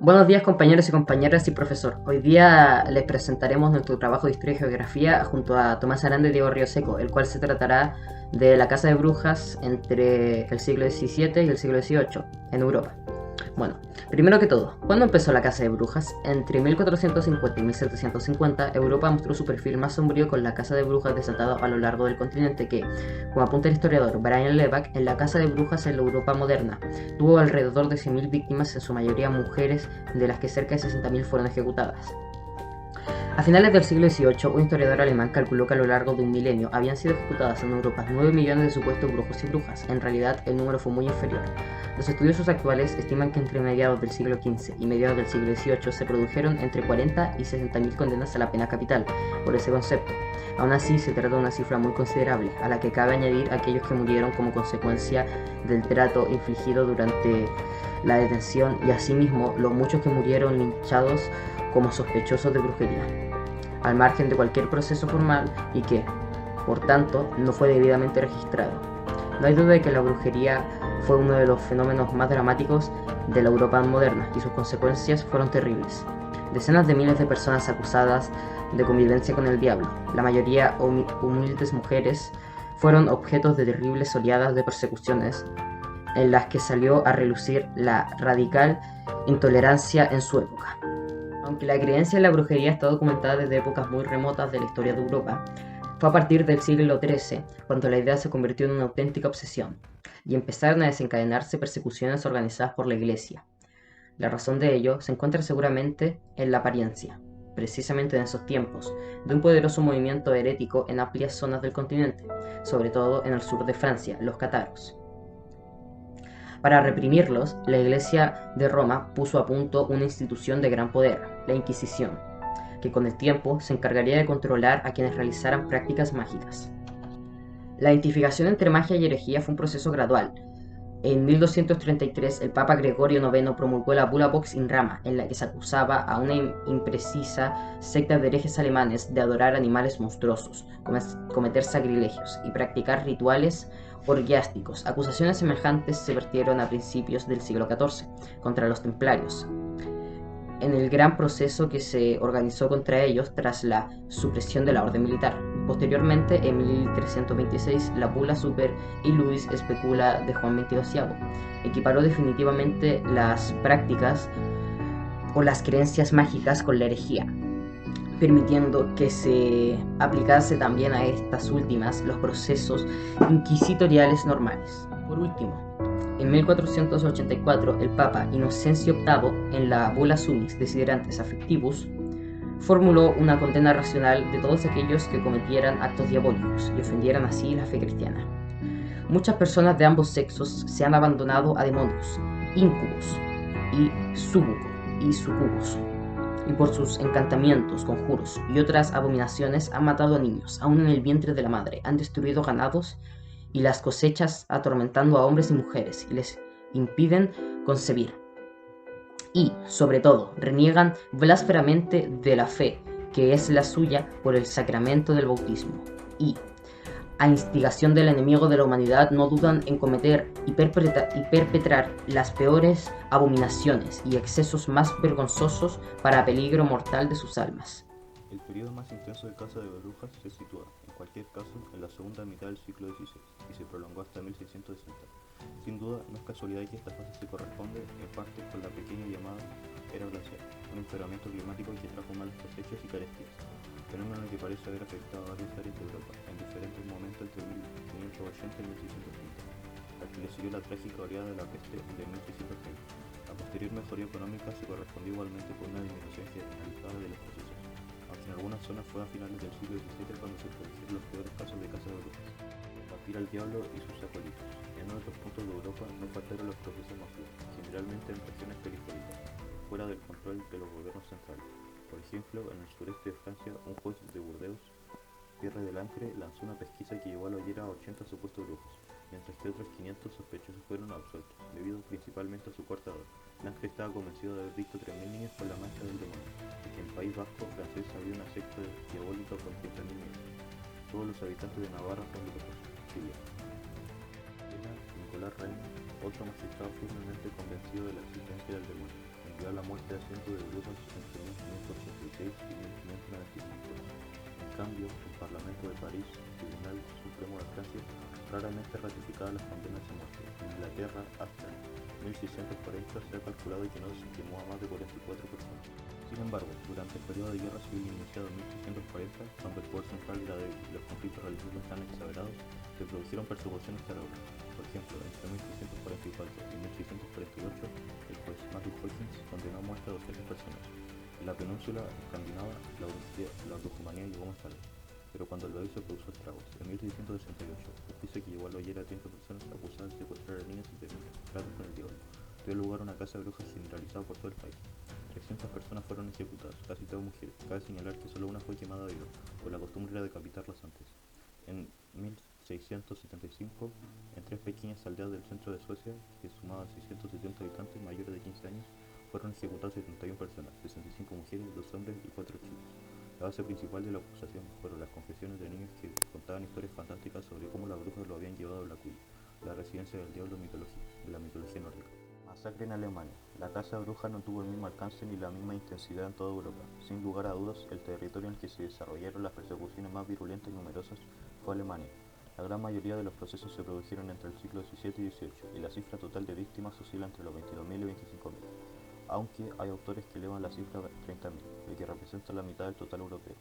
Buenos días compañeros y compañeras y profesor. Hoy día les presentaremos nuestro trabajo de Historia y Geografía junto a Tomás Aranda y Diego Río Seco, el cual se tratará de la Casa de Brujas entre el siglo XVII y el siglo XVIII en Europa. Bueno, primero que todo, ¿cuándo empezó la Casa de Brujas? Entre 1450 y 1750, Europa mostró su perfil más sombrío con la Casa de Brujas desatada a lo largo del continente que, como apunta el historiador Brian Levack, en la Casa de Brujas en la Europa moderna tuvo alrededor de 100.000 víctimas, en su mayoría mujeres, de las que cerca de 60.000 fueron ejecutadas. A finales del siglo XVIII, un historiador alemán calculó que a lo largo de un milenio habían sido ejecutadas en Europa 9 millones de supuestos brujos y brujas. En realidad, el número fue muy inferior. Los estudiosos actuales estiman que entre mediados del siglo XV y mediados del siglo XVIII se produjeron entre 40 y 60.000 condenas a la pena capital por ese concepto. Aún así, se trata de una cifra muy considerable, a la que cabe añadir aquellos que murieron como consecuencia del trato infligido durante la detención y asimismo los muchos que murieron linchados como sospechosos de brujería, al margen de cualquier proceso formal y que, por tanto, no fue debidamente registrado. No hay duda de que la brujería fue uno de los fenómenos más dramáticos de la Europa moderna y sus consecuencias fueron terribles. Decenas de miles de personas acusadas de convivencia con el diablo, la mayoría humildes mujeres, fueron objetos de terribles oleadas de persecuciones en las que salió a relucir la radical intolerancia en su época. Aunque la creencia en la brujería está documentada desde épocas muy remotas de la historia de Europa, fue a partir del siglo XIII cuando la idea se convirtió en una auténtica obsesión y empezaron a desencadenarse persecuciones organizadas por la Iglesia. La razón de ello se encuentra seguramente en la apariencia, precisamente en esos tiempos, de un poderoso movimiento herético en amplias zonas del continente, sobre todo en el sur de Francia, los cátaros. Para reprimirlos, la Iglesia de Roma puso a punto una institución de gran poder, la Inquisición, que con el tiempo se encargaría de controlar a quienes realizaran prácticas mágicas. La identificación entre magia y herejía fue un proceso gradual. En 1233, el Papa Gregorio IX promulgó la Bula Vox in Rama, en la que se acusaba a una imprecisa secta de herejes alemanes de adorar animales monstruosos, cometer sacrilegios y practicar rituales orgiásticos. Acusaciones semejantes se vertieron a principios del siglo XIV contra los templarios, en el gran proceso que se organizó contra ellos tras la supresión de la orden militar. Posteriormente, en 1326, la bula Super Iuris Specula de Juan XXII equiparó definitivamente las prácticas o las creencias mágicas con la herejía, permitiendo que se aplicase también a estas últimas los procesos inquisitoriales normales. Por último, en 1484, el Papa Inocencio VIII, en la Bula Sumis Desiderantes Affectivus, formuló una condena racional de todos aquellos que cometieran actos diabólicos y ofendieran así la fe cristiana. Muchas personas de ambos sexos se han abandonado a demonios, íncubos y sucubos, y por sus encantamientos, conjuros y otras abominaciones han matado a niños, aún en el vientre de la madre, han destruido ganados y las cosechas, atormentando a hombres y mujeres y les impiden concebir. Y, sobre todo, reniegan blasfemamente de la fe que es la suya por el sacramento del bautismo. Y, a instigación del enemigo de la humanidad, no dudan en cometer y perpetrar las peores abominaciones y excesos más vergonzosos para peligro mortal de sus almas. El periodo más intenso de caza de brujas se sitúa, en cualquier caso, en la segunda mitad del siglo XVI y se prolongó hasta 1660. Sin duda, no es casualidad que esta fase se corresponde, en parte, con la pequeña llamada era glacial, un empeoramiento climático que trajo malas cosechas y carestías, fenómeno que parece haber afectado a varias áreas de Europa en diferentes momentos entre 1580 y 1630, al que le siguió la trágica oleada de la peste de 1630. La posterior mejoría económica se correspondió igualmente con una disminución generalizada de los cosechas, aunque en algunas zonas fue a finales del siglo XVII cuando se produjeron los peores casos de caza de brujas. Combatir al diablo y sus acólitos. En otros puntos de Europa no faltaron los procesos masivos, generalmente en regiones periféricas, fuera del control de los gobiernos centrales. Por ejemplo, en el sureste de Francia, un juez de Burdeos, Pierre de Lancre, lanzó una pesquisa que llevó a la hoguera a 80 supuestos brujos, mientras que otros 500 sospechosos fueron absueltos, debido principalmente a su corta edad. Lancre estaba convencido de haber visto 3.000 niños con la mancha del demonio, y que en el País Vasco francés había una secta diabólica con 30.000 niños. Todos los habitantes de Navarra son brujosos. Siria. Nicolás Reina, otro magistrado firmemente convencido de la existencia del demonio, envió la muerte de cientos de brujas entre 1586 y 1595. En cambio, el Parlamento de París, Tribunal Supremo de Francia, raramente ratificaba las condenas de muerte. En Inglaterra, hasta 1640 se ha calculado que no se quemó a más de 44 personas. Sin embargo, durante el periodo de guerra civil iniciado en 1640, cuando el poder central era débil y los conflictos religiosos estaban exagerados, se produjeron persecuciones terroristas. Por ejemplo, entre 1644 y 1648, el juez Matthew Hawkins condenó a muerte a 200 personas. En la península escandinava, la brujomanía llegó más tarde, pero cuando el país se produjo estragos. En 1668, justicia que llevó a la hoguera a 30 personas acusadas de secuestrar a niñas y tener tratos con el diablo, dio lugar a una caza de brujas generalizada por todo el país. 300 personas fueron ejecutadas, casi todas mujeres. Cabe señalar que solo una fue quemada viva, pues la costumbre era decapitarlas antes. En 1675, en 3 pequeñas aldeas del centro de Suecia, que sumaban 670 habitantes mayores de 15 años, fueron ejecutadas 71 personas, 65 mujeres, 2 hombres y 4 chicos. La base principal de la acusación fueron las confesiones de niños que contaban historias fantásticas sobre cómo las brujas lo habían llevado a Blackwood, la residencia del diablo mitológico, de la mitología nórdica. Masacre en Alemania. La caza de brujas no tuvo el mismo alcance ni la misma intensidad en toda Europa. Sin lugar a dudas, el territorio en el que se desarrollaron las persecuciones más virulentas y numerosas fue Alemania. La gran mayoría de los procesos se produjeron entre el siglo XVII y XVIII, y la cifra total de víctimas oscila entre los 22.000 y 25.000, aunque hay autores que elevan la cifra a 30.000, lo que representa la mitad del total europeo.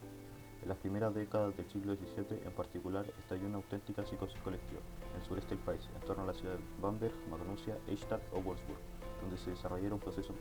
En las primeras décadas del siglo XVII, en particular, estalló una auténtica psicosis colectiva en el sureste del país, en torno a la ciudad de Bamberg, Magnusia, Eichstätt o Wolfsburg, donde se desarrollaron procesos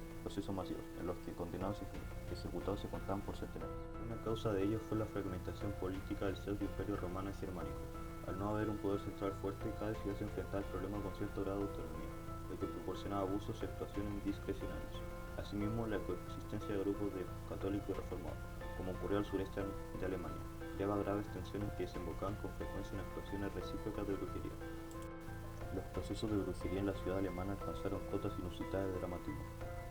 masivos, en los que condenados y ejecutados se contaban por centenares. Una causa de ello fue la fragmentación política del pseudo-imperio romano y germánico. Al no haber un poder central fuerte, cada ciudad se enfrentaba al problema con cierto grado de autonomía, lo que proporcionaba abusos y actuaciones discrecionales. Asimismo, la coexistencia de grupos de católicos y reformados, como ocurrió al sureste de Alemania, creaba graves tensiones que desembocaban con frecuencia en actuaciones recíprocas de brujería. Los procesos de brujería en la ciudad alemana alcanzaron cotas inusitadas de dramatismo.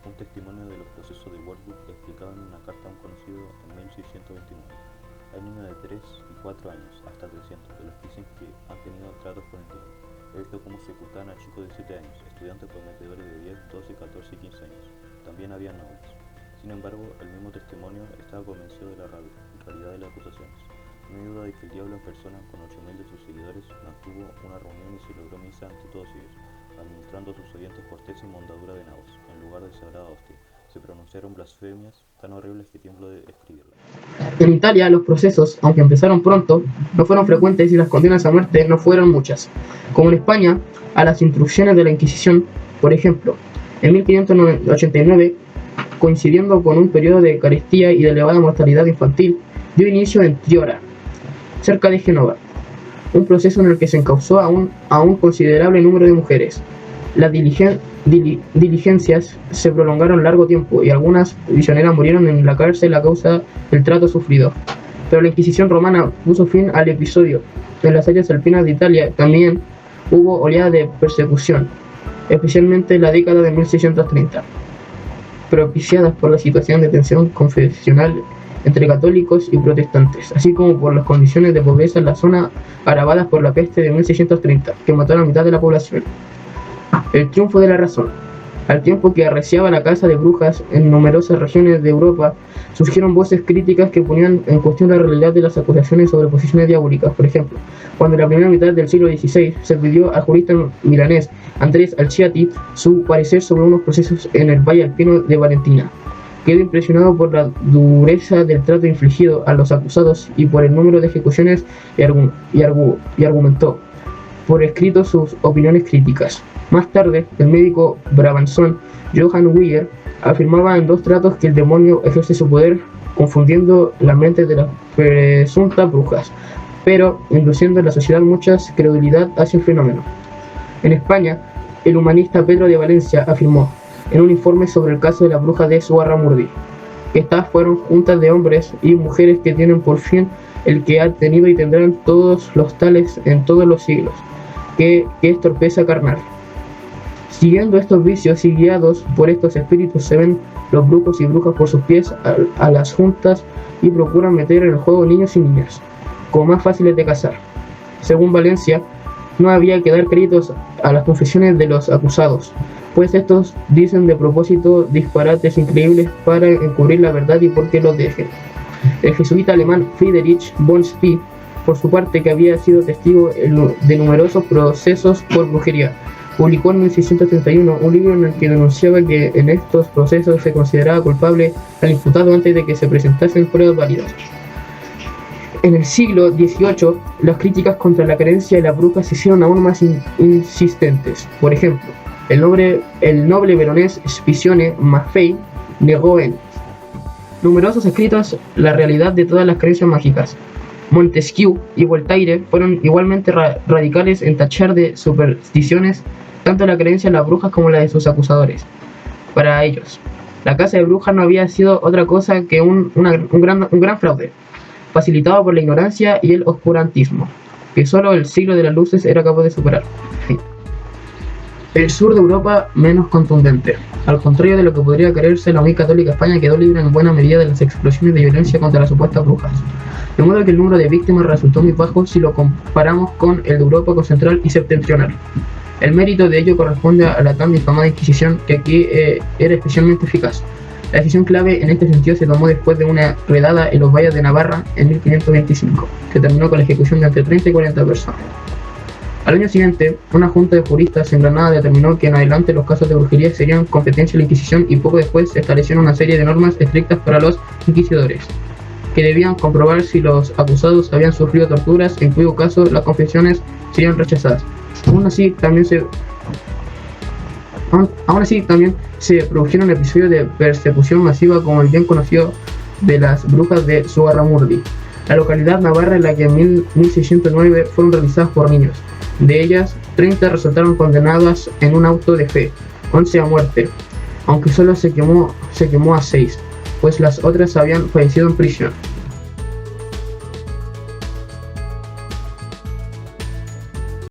Un testimonio de los procesos de Wolfsburg explicaba en una carta a un conocido en 1629. Hay niños de 3 y 4 años, hasta 300, de los que dicen que han tenido tratos con el diablo. He visto cómo ejecutaban a chicos de 7 años, estudiantes prometedores de 10, 12, 14 y 15 años. También había nobles. Sin embargo, el mismo testimonio estaba convencido de la realidad de las acusaciones. No hay duda de que el diablo en persona, con 8.000 de sus seguidores, mantuvo una reunión y celebró misa ante todos ellos, administrando a sus oyentes corteza y mondadura de nabos, en lugar de sagrada hostia. Se pronunciaron blasfemias tan horribles que tiemblo de escribirlas. En Italia, los procesos, aunque empezaron pronto, no fueron frecuentes y las condenas a muerte no fueron muchas. Como en España, a las instrucciones de la Inquisición, por ejemplo, en 1589, coincidiendo con un periodo de carestía y de elevada mortalidad infantil, dio inicio en Triora, cerca de Génova, un proceso en el que se encausó a un considerable número de mujeres. Las diligencias se prolongaron largo tiempo y algunas prisioneras murieron en la cárcel a causa del trato sufrido. Pero la Inquisición romana puso fin al episodio. En las áreas alpinas de Italia también hubo oleadas de persecución, especialmente en la década de 1630, propiciadas por la situación de tensión confesional entre católicos y protestantes, así como por las condiciones de pobreza en la zona agravadas por la peste de 1630, que mató a la mitad de la población. El triunfo de la razón. Al tiempo que arreciaba la caza de brujas en numerosas regiones de Europa, surgieron voces críticas que ponían en cuestión la realidad de las acusaciones sobre posiciones diabólicas. Por ejemplo, cuando en la primera mitad del siglo XVI se pidió al jurista milanés Andrés Alciati su parecer sobre unos procesos en el Valle Alpino de Valentina, quedó impresionado por la dureza del trato infligido a los acusados y por el número de ejecuciones y argumentó por escrito sus opiniones críticas. Más tarde, el médico brabanzón Johann Weyer afirmaba en 2 tratos que el demonio ejerce su poder confundiendo las mentes de las presuntas brujas, pero induciendo en la sociedad mucha credulidad hacia el fenómeno. En España, el humanista Pedro de Valencia afirmó, en un informe sobre el caso de la bruja de Zugarramurdi, que estas fueron juntas de hombres y mujeres que tienen por fin el que ha tenido y tendrán todos los tales en todos los siglos, que es torpeza carnal. Siguiendo estos vicios y guiados por estos espíritus se ven los brujos y brujas por sus pies a las juntas y procuran meter en el juego niños y niñas, como más fáciles de cazar. Según Valencia, no había que dar créditos a las confesiones de los acusados, pues estos dicen de propósito disparates increíbles para encubrir la verdad y porque los dejen. El jesuita alemán Friedrich von Spee, por su parte, que había sido testigo de numerosos procesos por brujería, publicó en 1631 un libro en el que denunciaba que en estos procesos se consideraba culpable al imputado antes de que se presentasen pruebas válidas. En el siglo XVIII, las críticas contra la creencia de las brujas se hicieron aún más insistentes. Por ejemplo, el noble veronés Scipione Maffei negó en numerosos escritos la realidad de todas las creencias mágicas. Montesquieu y Voltaire fueron igualmente radicales en tachar de supersticiones tanto la creencia en las brujas como la de sus acusadores. Para ellos, la caza de brujas no había sido otra cosa que un gran fraude, facilitado por la ignorancia y el oscurantismo, que solo el siglo de las luces era capaz de superar. El sur de Europa menos contundente. Al contrario de lo que podría creerse, la muy católica España quedó libre en buena medida de las explosiones de violencia contra las supuestas brujas, de modo que el número de víctimas resultó muy bajo si lo comparamos con el de Europa central y septentrional. El mérito de ello corresponde a la tan difamada Inquisición, que aquí era especialmente eficaz. La decisión clave en este sentido se tomó después de una redada en los valles de Navarra en 1525, que terminó con la ejecución de entre 30 y 40 personas. Al año siguiente, una junta de juristas en Granada determinó que en adelante los casos de brujería serían competencia de la Inquisición y poco después se establecieron una serie de normas estrictas para los inquisidores, que debían comprobar si los acusados habían sufrido torturas, en cuyo caso las confesiones serían rechazadas. Aún así, también se produjeron episodios de persecución masiva como el bien conocido de las brujas de Zugarramurdi, la localidad navarra en la que en 1609 fueron realizadas por niños. De ellas, 30 resultaron condenadas en un auto de fe, 11 a muerte, aunque solo se quemó a 6, pues las otras habían fallecido en prisión.